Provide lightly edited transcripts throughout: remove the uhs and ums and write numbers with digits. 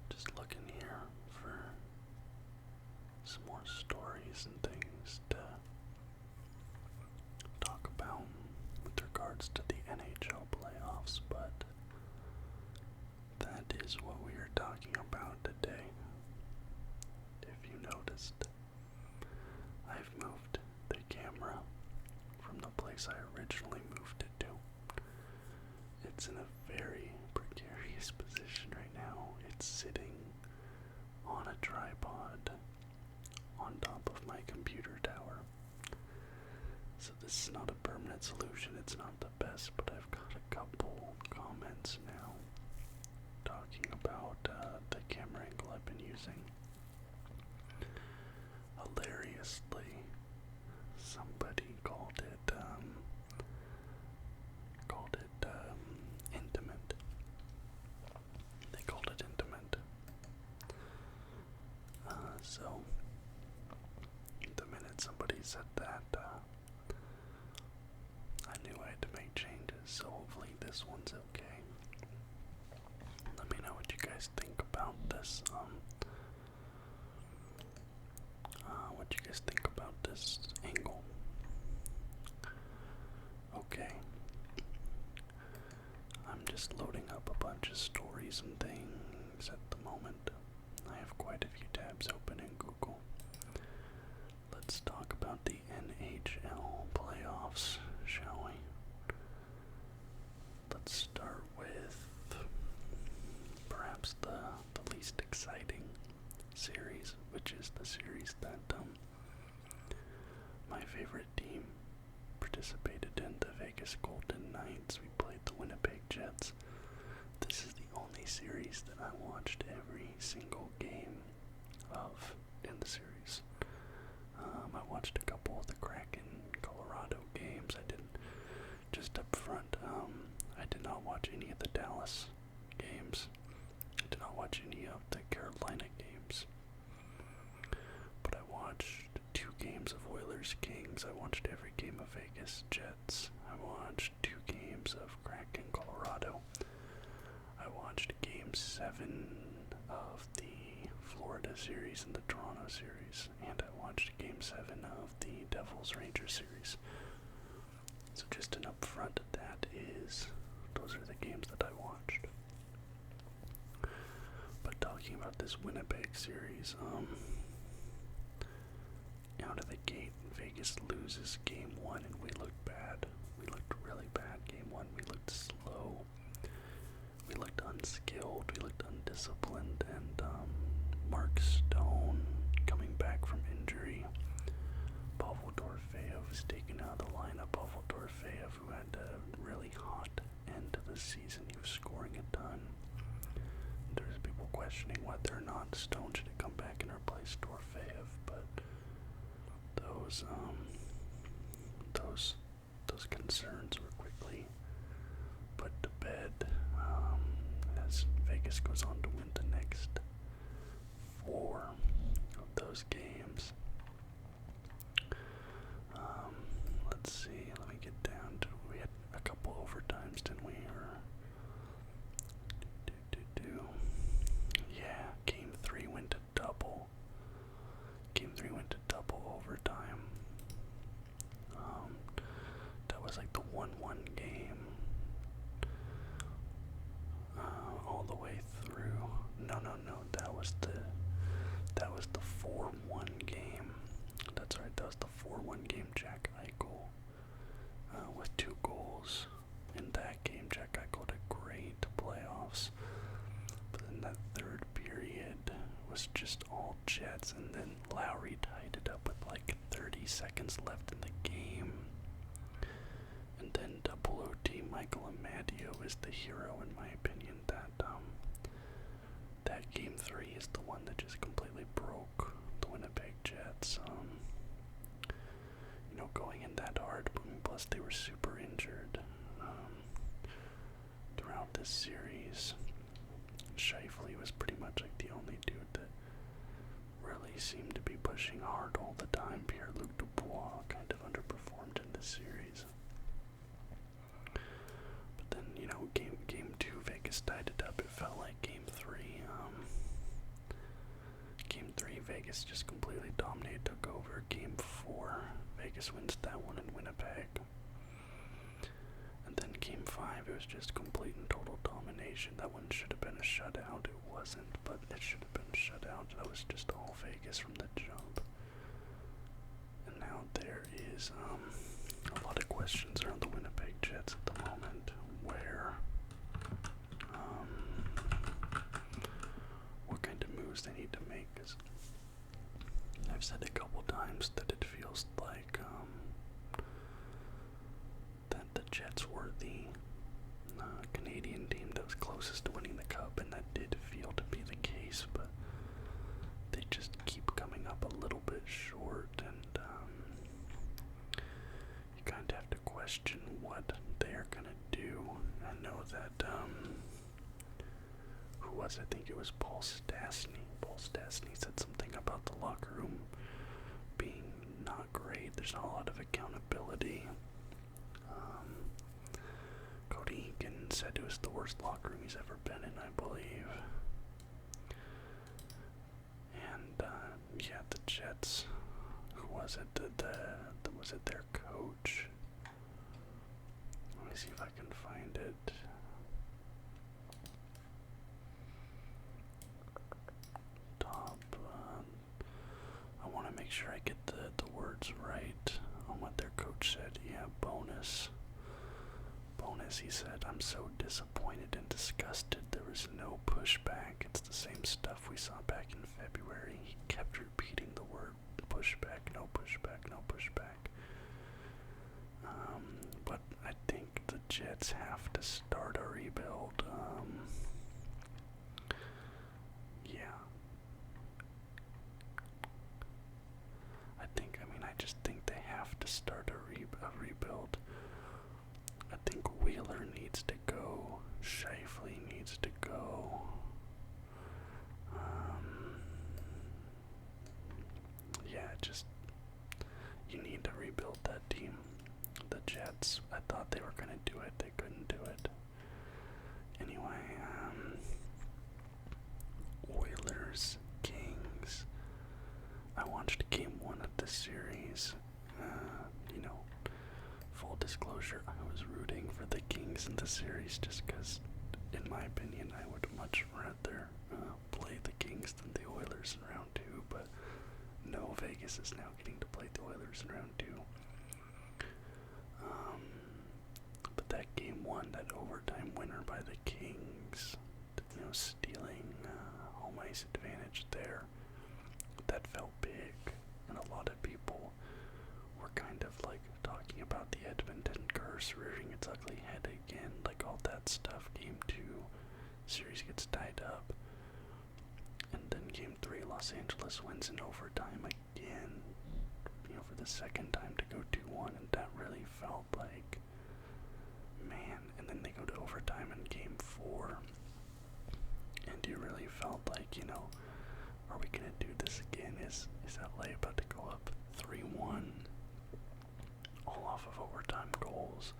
just looking here for some more stories and things to talk about with regards to the NHL playoffs, but that is what we are talking about today. If you noticed, I've moved the camera from the place I originally moved it to. It's in a very precarious position right now. It's sitting on a tripod on top of my computer tower. So this is not a permanent solution. It's not the best, but I've got a couple comments now talking about the camera angle I've been using. Hilariously, somebody called it intimate. They called it intimate. So the minute somebody said that, I knew I had to make changes. So hopefully this one's okay. Let me know what you guys think about this. What you guys think about this angle? Okay. I'm just loading up a bunch of stories and things at the moment. I have quite a few tabs open in Google. Let's talk about the NHL playoffs, shall we? Let's start with perhaps the least exciting series, which is the series that my favorite team participated in, the Vegas Golden Knights. We played the Winnipeg Jets. This is the only series that I watched every single game of in the series. I watched a couple of the Kraken Colorado games. I didn't, just up front, I did not watch any of the Dallas games. I did not watch any of the Carolina games. But I watched 2 games of Oilers Kings. I watched every game of Vegas Jets. I watched 2 games of Kraken Colorado. I watched game 7 of the Florida series and the Toronto series. And I watched game 7 of the Devils Rangers series. So just an upfront, those are the games that I watched. But talking about this Winnipeg series, out of the gate, Vegas loses game 1 and we looked bad. We looked really bad game 1. We looked slow. We looked unskilled. We looked undisciplined. And Mark Stone coming back from injury. Pavel Dorofeyev was taken out of the lineup. Pavel Dorofeyev, who had a really hot end to the season. He was scoring a ton. There's people questioning whether or not Stone should have come back and replaced Dorofeyev, but those concerns were quickly put to bed as Vegas goes on to win the next 4 of those games. Let's see, let me get down to, we had a couple overtimes, didn't we? Yeah, game 3 went to double. Game 3 went to double overtime. That was like the 1-1 game. All the way through. No, that was the 4-1 game. That's right, that was the 4-1 game. Jack Eichel with 2 goals in that game. Jack Eichel had a great playoffs. But then that third period was just all Jets, and then Lowry tied it up with like 30 seconds left in the game. And then double OT, Michael Amadio is the hero in my opinion. That game 3 is the one that just completely broke the Winnipeg Jets. Going in that hard, plus they were super injured throughout this series. Scheifele was pretty much like the only dude that really seemed to be pushing hard all the time. Pierre-Luc Dubois kind of underperformed in this series. But then, game was just complete and total domination. That one should have been a shutout. It wasn't, but it should have been a shutout. That was just all Vegas from the jump. And now there is a lot of questions around the Winnipeg Jets at the moment, where what kind of moves they need to make. Because I've said a couple times that it feels like that the Jets were the Canadian team that was closest to winning the cup, and that did feel to be the case, but they just keep coming up a little bit short, and you kind of have to question what they're gonna do. I know that who was I think it was Paul Stastny. Paul Stastny said something about the locker room being not great. There's not a lot of accountability. Cody Eakin said it was the worst locker room he's ever been in, I believe. And yeah, the Jets. Who was it? Was it their coach? Let me see if I can find it. I want to make sure I get the words right on what their coach said. Yeah, bonus, he said, "I'm so disappointed and disgusted. There was no pushback. It's the same stuff we saw back in February." He kept repeating the word pushback, no pushback, no pushback. But I think the Jets have to start a rebuild. Yeah. I just think they have to start a rebuild. I think Wheeler needs to go. Shifley needs to go. Yeah, just you need to rebuild that team. The Jets, I thought they were gonna do it. They couldn't do it. Anyway, Oilers, Kings. I watched game 1 of this series. Full disclosure, I was rooting for the Kings in the series just because, in my opinion, I would much rather play the Kings than the Oilers in round 2, but no, Vegas is now getting to play the Oilers in round 2. But that game 1, that overtime winner by the Kings, stealing home ice advantage there, that felt big, and a lot of people were kind of like talking about the Edmonton curse rearing its ugly head again, like all that stuff. Game 2, series gets tied up, and then game 3, Los Angeles wins in overtime again, for the second time to go 2-1, and that really felt like, man, and then they go to overtime in game 4, and you really felt like, are we gonna do this again? Is LA about to go up 3-1? All off of overtime goals.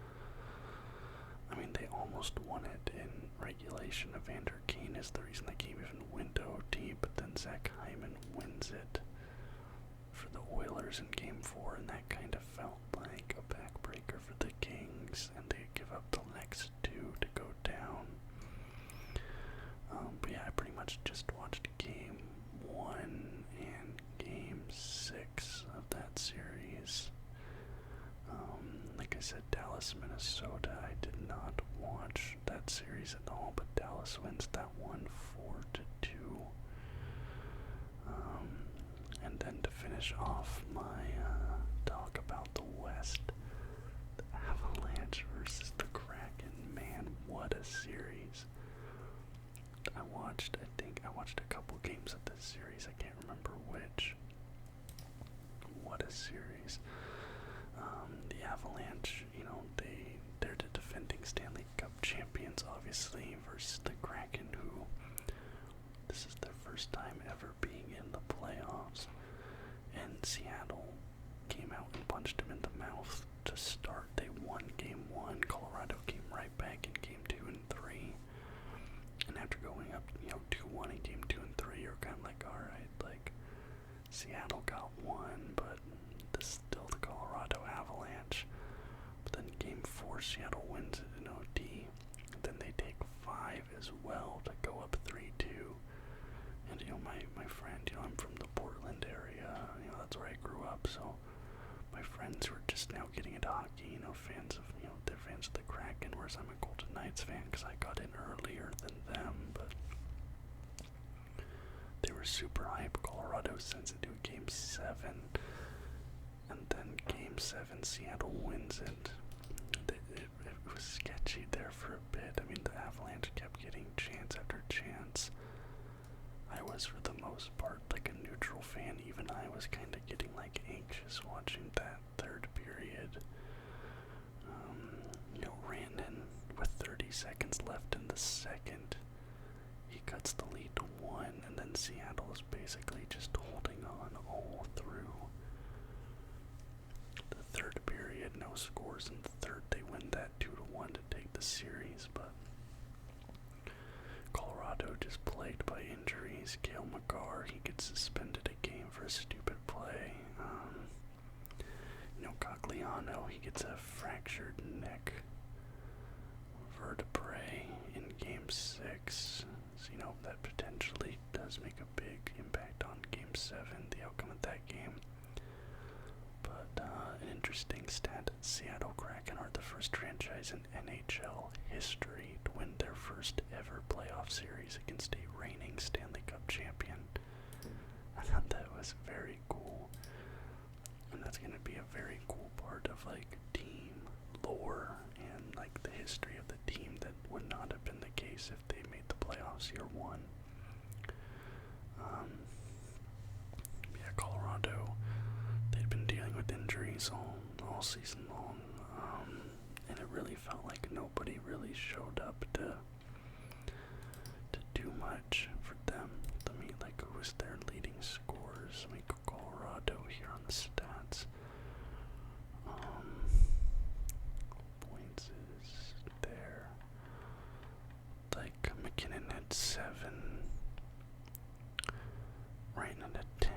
I mean, they almost won it in regulation. Evander Kane is the reason the game even went to OT, but then Zach Hyman wins it for the Oilers in game 4, and that kind of felt like a backbreaker for the Kings, and they give up the next 2 to go down. But yeah, I pretty much just watched game 1 and game 6 of that series. Like I said, Dallas, Minnesota, I did not watch that series at all, but Dallas wins that one 4-2. And then to finish off my talk about the West, the Avalanche versus the Kraken, man, what a series. I think I watched a couple games of this series, I can't remember which. What a series. The Avalanche, they're the defending Stanley Cup champions, obviously, versus the Kraken, who, this is their first time ever being in the playoffs, and Seattle came out and punched them in the mouth to start. They won game 1, Colorado came right back in game 2 and 3, and after going up, 2-1 in game 2 and 3, you're kind of like, alright, like, Seattle got one, but this is still the Colorado Avalanche. But then game 4, Seattle wins it in OT. drive as well to go up 3-2. And, my friend, I'm from the Portland area, that's where I grew up, so my friends were just now getting into hockey, fans of, they're fans of the Kraken, whereas I'm a Golden Knights fan because I got in earlier than them, but they were super hype. Colorado sends it to Game 7, and then Game 7, Seattle wins it. It was sketchy there for a bit. I mean, the Avalanche kept getting chance after chance. I was, for the most part, like a neutral fan. Even I was kind of getting, anxious watching that third period. Rantanen, with 30 seconds left in the second, he cuts the lead to 1, and then Seattle is basically just holding on all through the third period. No scores in the third. They win that 2-1 to take the series, but Colorado just plagued by injuries. Cale Makar, he gets suspended a game for a stupid play. Cogliano, he gets a fractured neck vertebrae in Game 6. So, that potentially does make a big impact on Game 7, the outcome of that game. But an interesting stat, Seattle Kraken are the first franchise in NHL history to win their first ever playoff series against a reigning Stanley Cup champion. I thought that was very cool. And that's going to be a very cool part of, team lore and, the history of the team that would not have been the case if they made the playoffs year 1. Colorado, they'd been dealing with injuries all season long, and it really felt like nobody really showed up to do much for them. Who was their leading scorers? Colorado here on the stats. Points is there. McKinnon had 7, Rantanen had 10,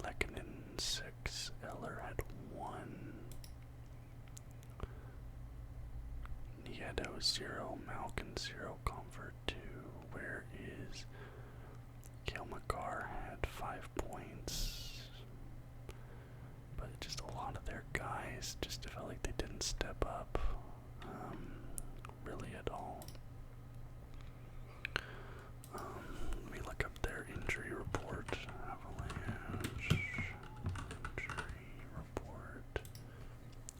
Lehkonen 6, Eller had 1, Nieto 0, Malkin 0, Comfort 2. Where is Cale Makar had 5 points, but just a lot of their guys just felt like they didn't step up, really at all. Let me look up their injury report. Avalanche injury report.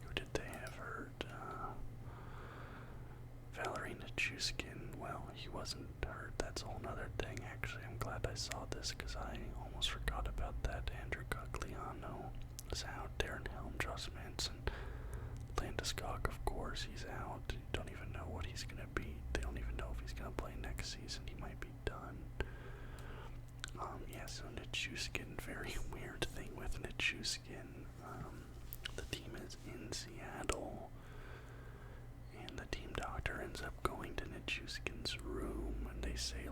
Who did they have hurt? Valeri Nichushkin. Well, he wasn't hurt. That's a whole nother thing, actually. I'm glad I saw this because I almost forgot about that. Andrew Cogliano is out. Darren Helm, Josh Manson, Landeskog, of course, he's out. You don't even know what he's going to be. They don't even know if he's going to play next season. He might be done. So Nichushkin, very weird thing with Nichushkin. The team is in Seattle, and the team doctor ends up going to Nichushkin's room, and they say,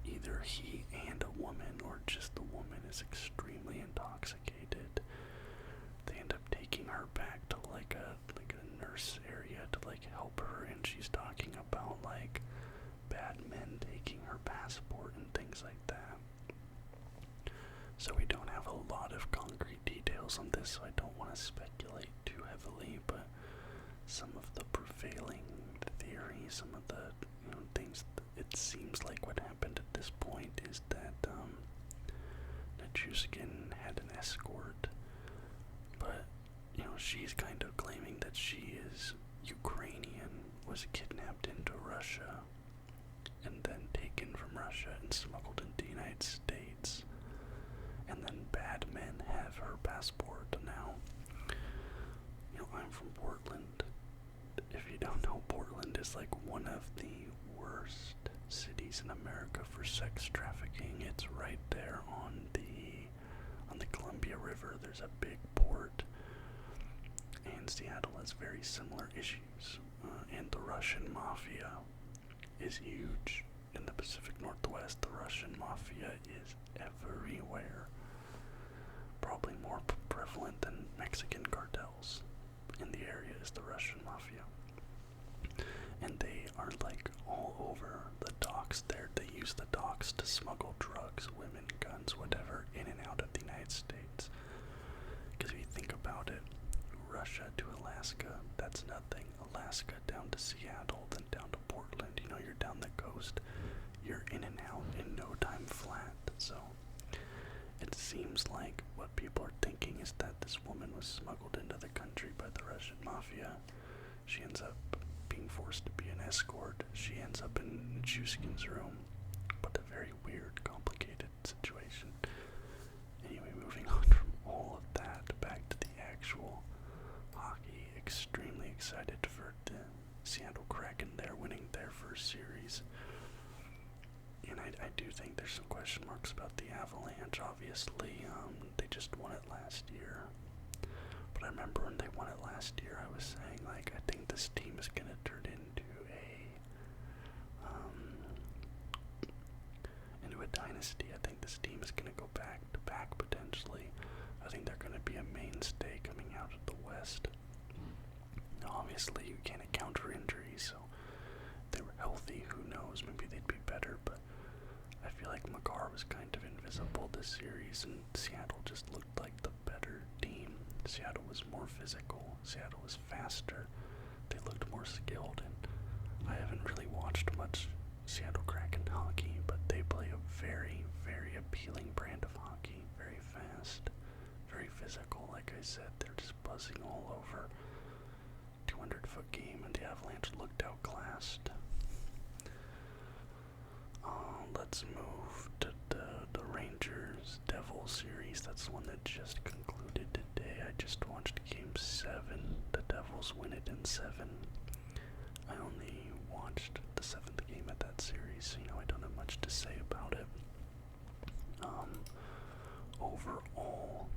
either he and a woman, or just the woman, is extremely intoxicated. They end up taking her back to, a nurse area to, help her, and she's talking about, bad men taking her passport and things like that. So we don't have a lot of concrete details on this, so I don't want to speculate too heavily, but some of the prevailing theories, some of the things, it seems like what happened at this point is that Nichushkin had an escort, but she's kind of claiming that she is Ukrainian, was kidnapped into Russia, and then taken from Russia and smuggled into the United States, and then bad men have her passport now. I'm from Portland. If you don't know, Portland is one of the worst cities in America for sex trafficking. It's right there on the Columbia River. There's a big port, and Seattle has very similar issues. And the Russian mafia is huge in the Pacific Northwest. The Russian mafia is everywhere. Probably more prevalent than Mexican cartels in the area is the Russian mafia. And they are all over the docks there. They use the docks to smuggle drugs, women, guns, whatever, in and out of the United States. Because if you think about it, Russia to Alaska, that's nothing. Alaska down to Seattle, then down to Portland, you're down the coast. You're in and out in no time flat. So it seems like what people are thinking is that this woman was smuggled into the country by the Russian mafia. She ends up being forced to be an escort. She ends up in Chuskin's room. But a very weird, complicated situation. Anyway, moving on from all of that, back to the actual hockey. Extremely excited for the Seattle Kraken. They're winning their first series. And I do think there's some question marks about the Avalanche, obviously. They just won it last year. But I remember when they won it last year, I was saying, like, I think this team is going to turn into a dynasty. I think this team is going to go back to back, potentially. I think they're going to be a mainstay coming out of the West. Now, obviously, you can't account for injuries, so if they were healthy, who knows, maybe they'd be better, but I feel like Makar was kind of invisible this series, and Seattle just looked like the better team. Seattle was more physical, Seattle was faster, they looked more skilled, and I haven't really watched much Seattle Kraken hockey, but they play a very, very appealing brand of hockey, very fast, very physical. Like I said, they're just buzzing all over. 200-foot game, and the Avalanche looked outclassed. Let's move to the Rangers Devils series. That's the one that just concluded today. I just watched Game 7. The Devils win it in 7. I only watched the 7th game of that series, so I don't have much to say about it. Overall,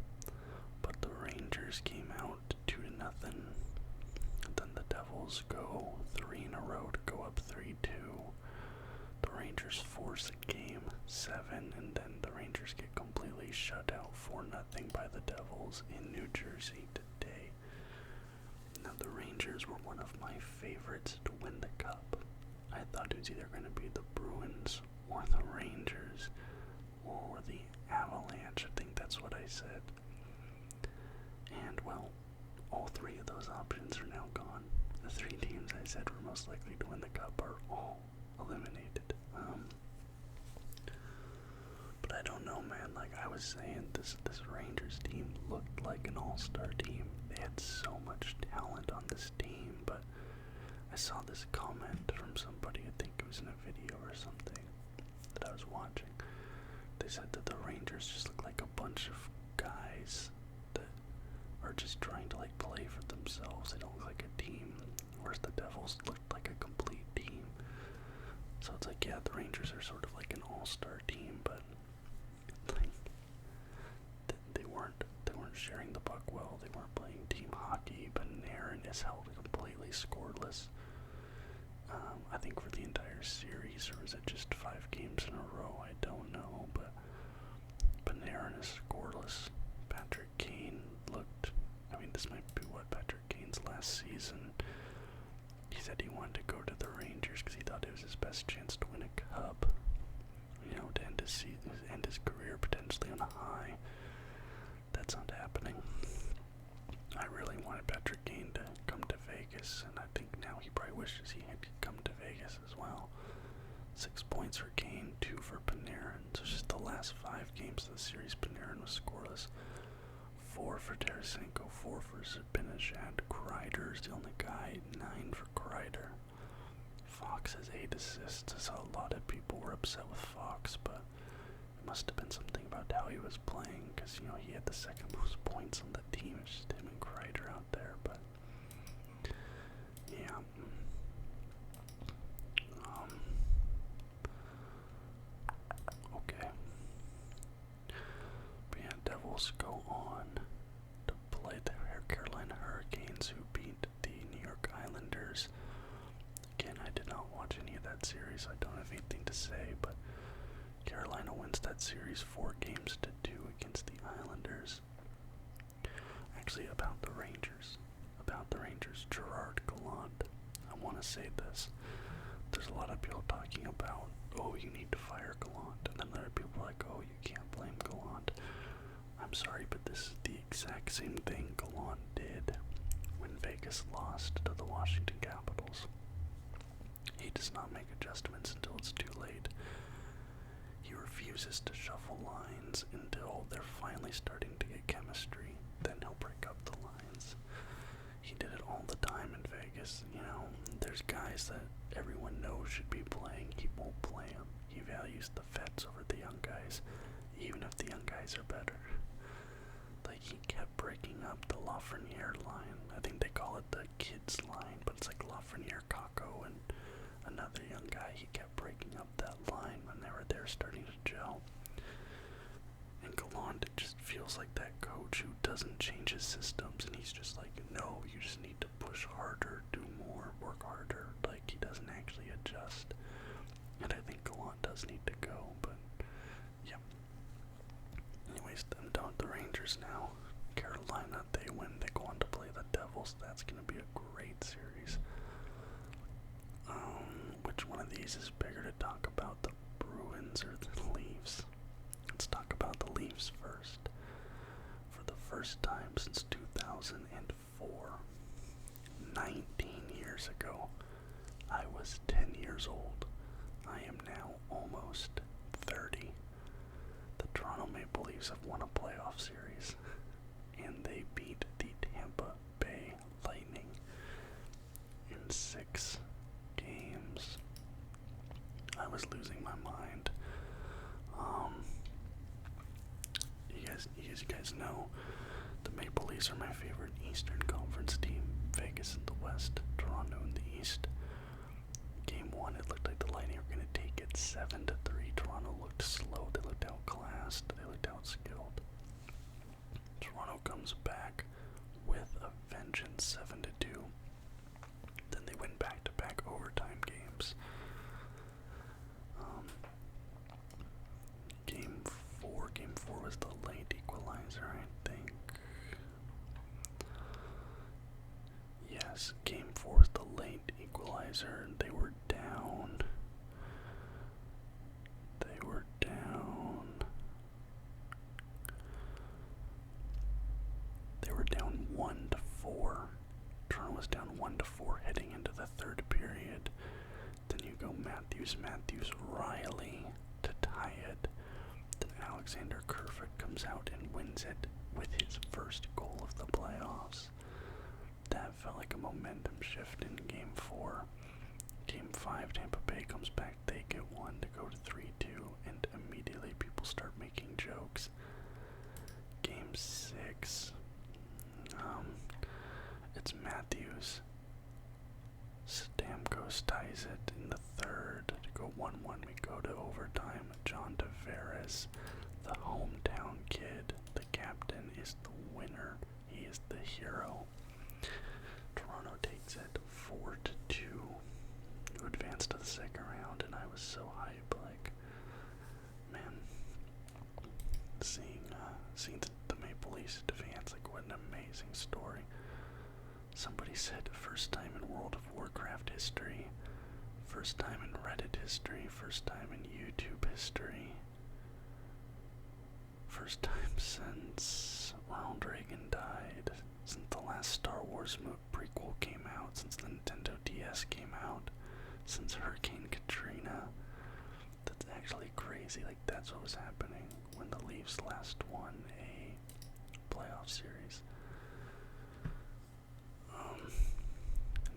but the Rangers came out 2-0. Then the Devils go 3 in a row to go up 3-2. The Rangers force a game 7, and then the Rangers get completely shut out 4-0 by the Devils in New Jersey today. Now the Rangers were one of my favorites to win the cup. I thought it was either going to be the Bruins or the Rangers or the Avalanche. I think that's what I said. And well, all 3 of those options are now gone. The 3 teams I said were most likely to win the cup are all eliminated. But I don't know, man. Like I was saying, this Rangers team looked like an all-star team. They had so much talent on this team, but I saw this comment from somebody, I think it was in a video or something that I was watching. They said that the Rangers just look like a bunch of guys that are just trying to like play for themselves. They don't look like a team, whereas the Devils looked like a complete team. So it's like, yeah, the Rangers are sort of like an all-star team, but like they weren't sharing the puck well. They weren't playing team hockey. But Panarin is held completely scoreless. I think for the entire series, or is it just 5 games in a row? I don't know, but Panarin is scoreless. Patrick Kane looked, this might be Patrick Kane's last season. He said he wanted to go to the Rangers because he thought it was his best chance to win a cup. To end his career potentially on a high. That's not happening. I really wanted Patrick Kane to come to Vegas, and I think now he probably wishes he had come to Vegas as well. 6 points for Kane, 2 for Panarin. So just the last 5 games of the series, Panarin was scoreless. 4 for Tarasenko, 4 for Zibanejad. Kreider's the only guy, 9 for Kreider. Fox has 8 assists. I saw a lot of people were upset with Fox, but it must have been something about how he was playing, because, he had the second most points on the team. It's just him and Kreider out there, but, yeah. Okay. But yeah, Devils go on to play the Carolina Hurricanes, who beat the New York Islanders. Again, I did not watch any of that series, so I don't have anything to say, but Carolina wins that series 4 games to 2 against the Islanders. Actually, about the Rangers, Gerard Gallant. I want to say this. There's a a lot of people talking about, oh, you need to fire Gallant, and then other people are like, oh, you can't blame Gallant. I'm sorry, but this is the exact same thing Gallant did when Vegas lost to the Washington Capitals. He does not make adjustments until it's too late. He refuses to shuffle lines until they're finally starting to get chemistry. Then he'll break up the lines. He did it all the time in Vegas. You know, there's guys that everyone knows should be playing. He won't play them. He values the vets over the young guys, even if the young guys are better. Like, he kept breaking up the Lafreniere line. I think they call it the kids line, but it's like Lafreniere, Kako, and another young guy. He kept breaking up that line when they were there starting to gel. And Gallant, it just feels like that coach who doesn't change his systems, and he's just like, no, you just need to push harder, do more, work harder. Like, he doesn't actually adjust. And I think Gallant does need to go, but yeah. Anyways, I'm done with the Rangers now. Carolina, they win. They go on to play the Devils. That's going to be a great series. Which one of these is bigger to talk about, the Bruins or the Leafs? Let's talk about the Leafs first. For the first time since 2004, 19 years ago, I was 10 years old. I am now almost 30. The Toronto Maple Leafs have won a playoff series, and they beat the Tampa Bay Lightning in 6 games. I was losing my mind. You guys know the Maple Leafs are my favorite Eastern Conference team. Vegas in the West, Toronto in the East. Game 1, it looked like the Lightning were going to take it 7-3. Toronto looked slow. They looked outclassed. They looked outskilled. Toronto comes back with a vengeance, 7-2. Then they win back-to-back overtime games. Game 4 was the late equalizer, I think. Yes, Game 4 was the late equalizer. They were down. They were down 1-4. Toronto was down 1-4 heading into the third period. Then you go Matthews, Riley to tie it. Then Alexander Kerfoot comes out and wins it with his first goal of the playoffs. That felt like a momentum shift in Game 4. Game 5, Tampa Bay comes back, they get one to go to 3-2, and immediately people start making jokes. Game 6, it's Matthews. Stamkos ties it in the third to go 1-1. We go to overtime. John Tavares, the hometown kid, the captain, is the winner. He is the hero. Toronto takes it 4-2 to advance to the second round, and I was so hyped. Like, man, seeing the Maple Leafs advance, like, what an amazing story. Somebody said first time in World of Warcraft history, first time in Reddit history, first time in YouTube history, first time since Ronald Reagan died, since the last Star Wars prequel came out, since the Nintendo DS came out, since Hurricane Katrina. That's actually crazy. Like, that's what was happening when the Leafs last won a playoff series.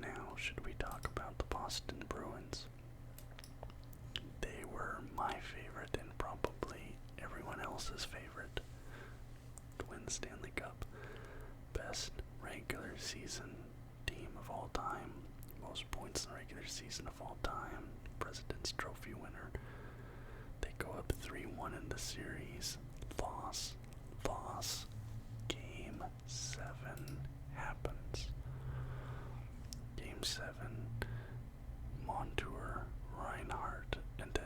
Now, should we talk about the Boston Bruins? They were my favorite and probably everyone else's favorite to win the Stanley Cup. Best regular season team of all time. Most points in the regular season of all time. President's Trophy winner. They go up 3-1 in the series. Loss. Game 7 happens. Game 7, Montour, Reinhardt, and then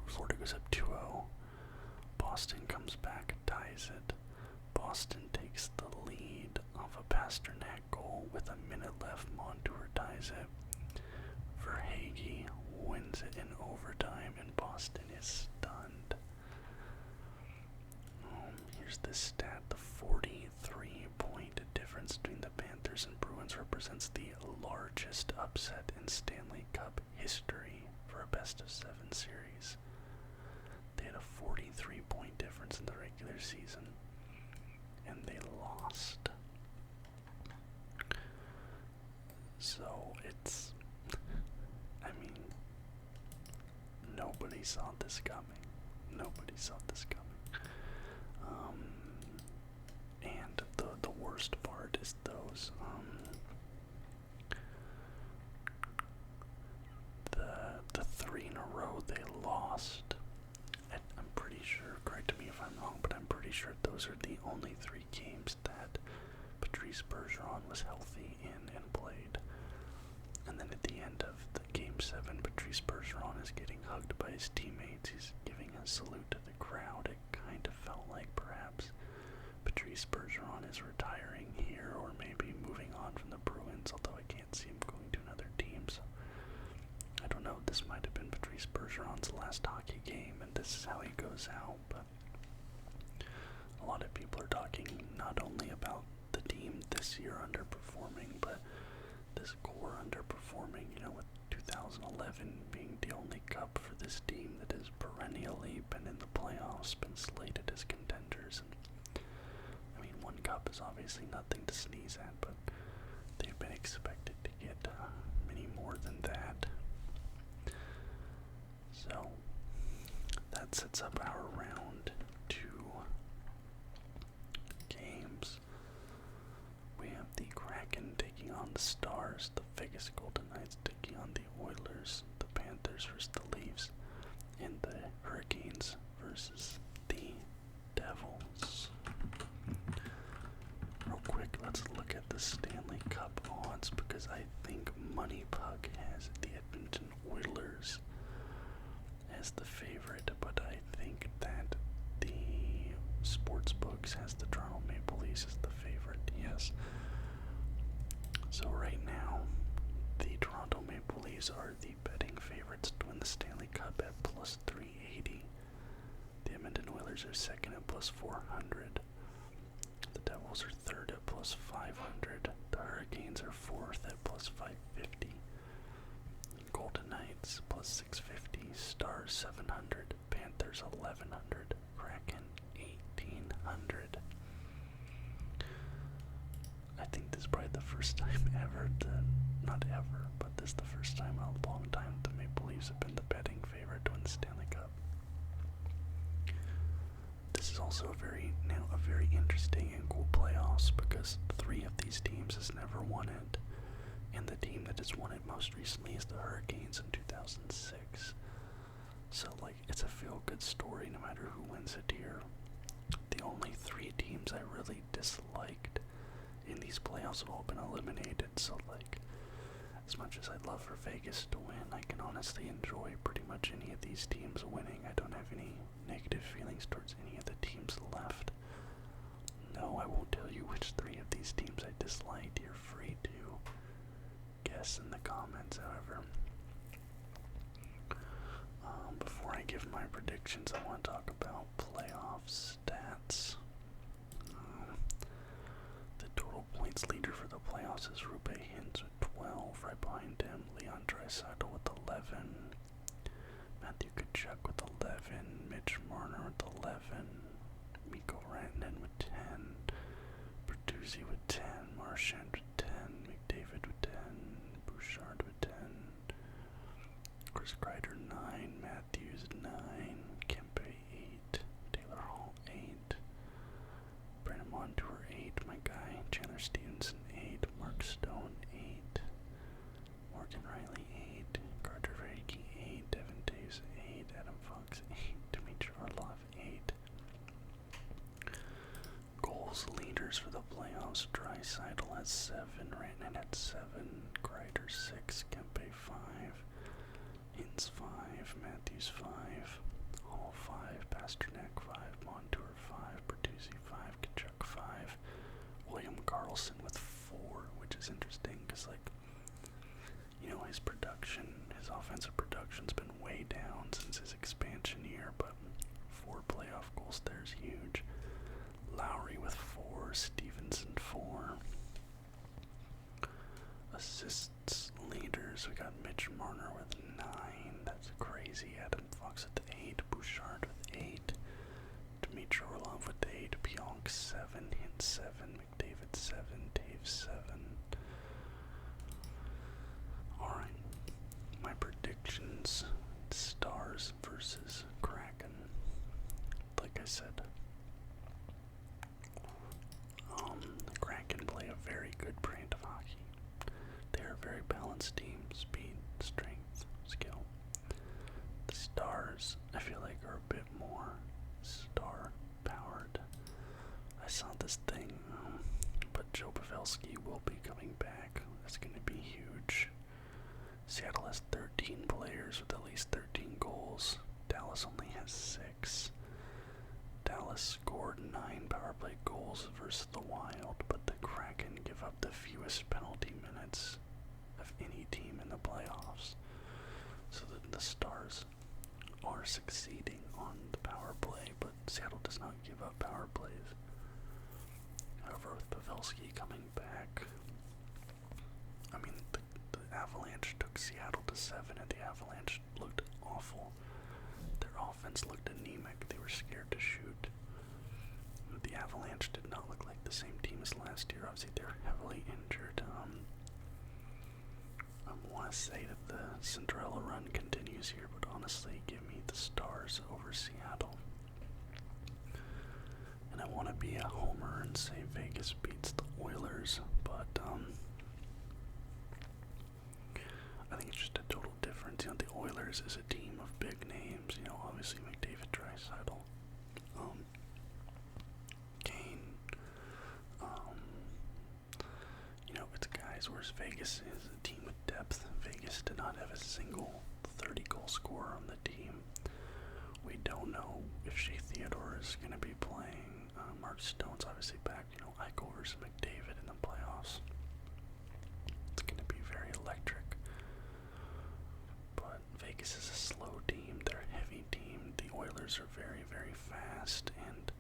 Florida goes up 2-0. Boston comes back, ties it. Boston takes the lead off a Pasternak goal. goal with a minute left. Montour ties it. Verhaeghe wins it in overtime, and Boston is stunned. Here's the stat. The 43-point difference between the Panthers and Bruins represents the largest upset in Stanley Cup history for a best-of-7 series. They had a 43-point difference in the regular season, and they lost. So it's, I mean, nobody saw this coming. Nobody saw this coming. And the worst part is those, the 3 in a row they lost. I'm pretty sure, correct me if I'm wrong, but I'm pretty sure those are the only 3 games that Patrice Bergeron was healthy in and played. And then at the end of the Game 7, Patrice Bergeron is getting hugged by his teammates. He's giving a salute to the crowd. It kind of felt like perhaps Patrice Bergeron is retiring here, or maybe moving on from the Bruins, although I can't see him going to another team, so I don't know. This might have been Patrice Bergeron's last hockey game, and this is how he goes out. But a lot of people are talking not only about the team this year underperforming, but this core underperforming, with 2011 being the only cup for this team that has perennially been in the playoffs, been slated as contenders. And I mean, one cup is obviously nothing to sneeze at, but they've been expected to get many more than that. So that sets up our round 2 games. We have the Kraken taking on the Stars, the Vegas Golden Knights taking on the Oilers, the Panthers versus the Leafs, and the Hurricanes versus the Devils. Real quick, let's look at the Stanley Cup odds, because I think MoneyPuck has the Edmonton Oilers as the favorite, but I think that the Sportsbooks has the Toronto Maple Leafs as the favorite, yes. So right now, the Toronto Maple Leafs are the betting favorites to win the Stanley Cup at plus 380. The Edmonton Oilers are second at plus 400. The Devils are third at plus 500. The Hurricanes are fourth at plus 550. Golden Knights plus 650. Stars 700. Panthers 1100. Kraken 1800. I think this is probably the first time ever, not ever, but this is the first time in a long time the Maple Leafs have been the betting favorite to win the Stanley Cup. This is also a very interesting and cool playoffs, because 3 of these teams has never won it, and the team that has won it most recently is the Hurricanes in 2006. So it's a feel-good story no matter who wins it here. The only 3 teams I really disliked in these playoffs have all been eliminated, so as much as I'd love for Vegas to win, I can honestly enjoy pretty much any of these teams winning. I don't have any negative feelings towards any of the teams left. No, I won't tell you which 3 of these teams I disliked. You're free to guess in the comments, however. Before I give my predictions, I want to talk about playoff stats. The total points leader for the playoffs is Rube Hintz with 12. Right behind him, Leon Draisaitl with 11. Matthew Tkachuk with 11. Mitch Marner with 11. Mikko Rantanen with 10. Bertuzzi with 10. Marchand with 10. McDavid with 10. Bouchard with 10. Chris Kreider 9. Matthews 9. Kempe 8. Taylor Hall 8. Brandon Montour 8. My guy Chandler Stevenson 8. Mark Stone 8. Morgan Riley 8. Carter Verhaeghe 8. Devin Taves 8. Adam Fox 8. Dmitry Orlov 8. Goals leaders for the playoffs: Draisaitl has 7. Rantanen at 7. Kreider 6. Kempe 5. Hintz 5. Matthews 5. Hall 5. Pasternak 5. Montour 5. Bertuzzi 5. Tkachuk 5. William Karlsson with 4, which is because, like, you know, his offensive production's been way down since his expansion year, but 4 playoff goals there's huge. Lowry with 4, Stevenson 4. Assists leaders, we got Mitch Marner with 9. That's crazy. Adam Fox with 8. Bouchard with 8. Dmitry Orlov with 8. Pionk 7. Hint 7. McDavid 7. Dave 7. Alright. My predictions. Stars versus Kraken. Like I said, the Kraken play a very good brand of hockey. They are a very balanced team. Speed, strength, skill. The Stars, I feel like, are a bit more star-powered. I saw this thing, but Joe Pavelski will be coming back. That's going to be huge. Seattle has 13 players with at least 13 goals. Dallas only has 6. Dallas scored 9 power play goals versus the Wild, but the Kraken give up the fewest penalty minutes of any team in the playoffs. So the Stars are succeeding on the power play, but Seattle does not give up power plays. However, with Pavelski coming back, I mean, the Avalanche took Seattle to 7, and the Avalanche looked awful. Their offense looked anemic. They were scared to shoot. The Avalanche did not look like the same team as last year. Obviously, they're heavily injured. I want to say that the Cinderella run continues here, but honestly, give me the Stars over Seattle. And I want to be a homer and say Vegas beats the Oilers, but I think it's just a total difference. You know, the Oilers is a team of big names. You know, obviously McDavid, Draisaitl, Kane. You know, it's guys. Whereas Vegas is a team with depth. Vegas did not have a single 30-goal scorer on the team. We don't know if Shea Theodore is going to be playing. Mark Stone's obviously back. You know, Eichel versus McDavid in the playoffs. It's going to be very electric. But Vegas is a slow team. They're a heavy team. The Oilers are very, very fast. And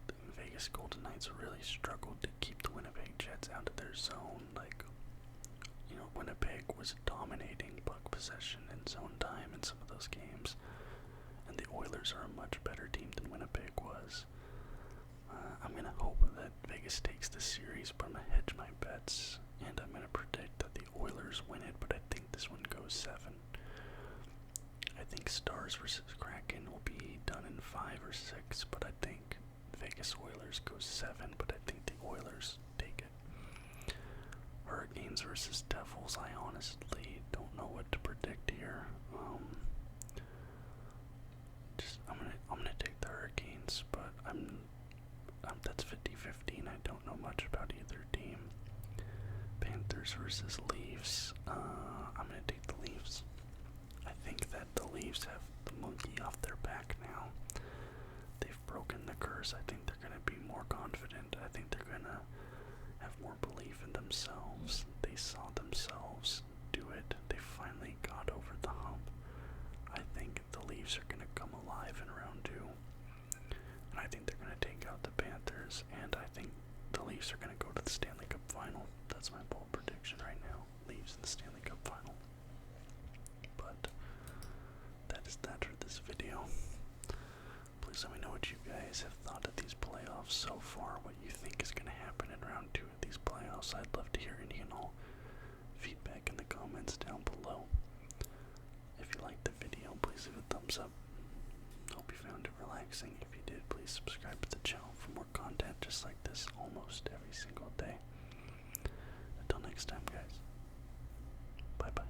the Vegas Golden Knights really struggled to keep the Winnipeg Jets out of their zone. Like, you know, Winnipeg was dominating puck possession and zone time in some of those games. And the Oilers are a much better team than Winnipeg was. I'm going to hope that Vegas takes this series, but I'm going to hedge my bets, and I'm going to predict that the Oilers win it, but I think this one goes 7. I think Stars versus Kraken will be done in 5 or 6, but I think Vegas Oilers goes 7, but I think the Oilers take it. Hurricanes versus Devils, I honestly don't know what to predict here. I'm gonna take the Hurricanes, but that's 50-50, and I don't know much about either team. Panthers versus Leafs. I'm gonna take the Leafs. I think that the Leafs have the monkey off their back now. They've broken the curse. I think they're gonna be more confident. I think they're gonna have more belief in themselves. They saw themselves do it. They finally got over the hump. I think the Leafs are gonna come alive in round 2. And I think they're going to take out the Panthers, and I think the Leafs are going to go to the Stanley Cup final. That's my bold prediction right now. Leafs in the Stanley Cup final. But that is that for this video. Please let me know what you guys have thought of these playoffs so far, what you think is going to happen in round 2 of these playoffs. I'd love to hear any and all feedback in the comments down below. If you liked the video, please leave a thumbs up. Hope you found it relaxing. If you did, please subscribe to the channel for more content just like this almost every single day. Until next time, guys. Bye-bye.